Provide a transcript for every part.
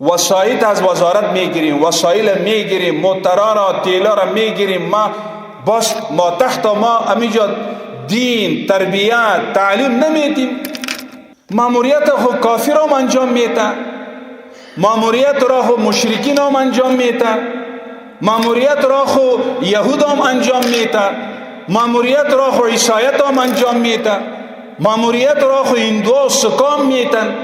وسایل از وزارت میگیریم، وسایل میگیریم، موترا را، تیلا را میگیریم، ما تحت ما امیجا دین، تربیت، تعلیم نمیدیم. ماموریت خو کافر هم انجام میده، ماموریت را خو مشرکین هم انجام میده، ماموریت را خو یهود هم انجام میده، ماموریت را خو عیسایت هم انجام میده، ماموریت را خو هندو و سکام میتن.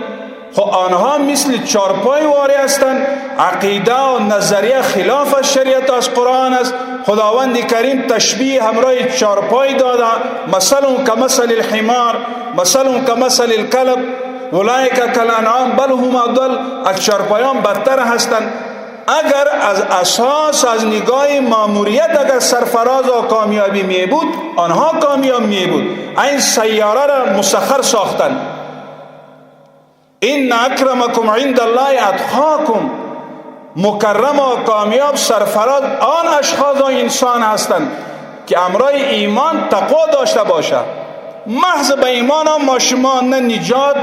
خو آنها مثل چارپای واری هستند، عقیده و نظریه خلاف شریعت از قرآن است. خداوند کریم تشبیه همراه چارپای داده، مثل کمثل الحمار مثل کمثل الکلب اولئک کالانعام بل هم اضل. از چارپایان بدتر هستند. اگر از اساس از نگاه ماموریت اگر سرفراز و کامیابی می بود، آنها کامیاب می بود. این سیاره را مسخر ساختند. ان اکرمکم عند الله اتقاکم. مکرم و کامیاب سرفراز آن اشخاص و انسان هستند که امرای ایمان تقوا داشته باشد. محض به ایمان ما شما نه نجات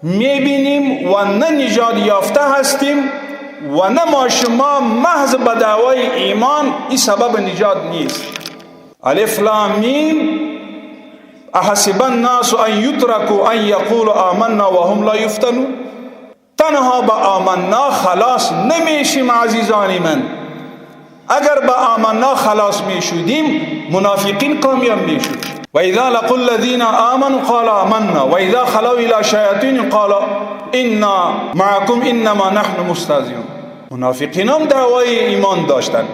میبینیم و نه نجات یافته هستیم و نه ما شما محض به دعوای ایمان این سبب نجات نیست. الف لام میم احسب الناس ان یترکوا ان یقولوا آمنا وهم لا یفتنون. تنها با آمنا خلاص نمیشیم عزیزان من. اگر با آمنا خلاص میشودیم منافقین کامیاب میشود. و اذا لقوا الذين آمنوا قالوا آمنا و اذا خلوا الى شیاطین قالوا انا معكم انما نحن مستهزئون. منافقین هم دعوای ایمان داشتند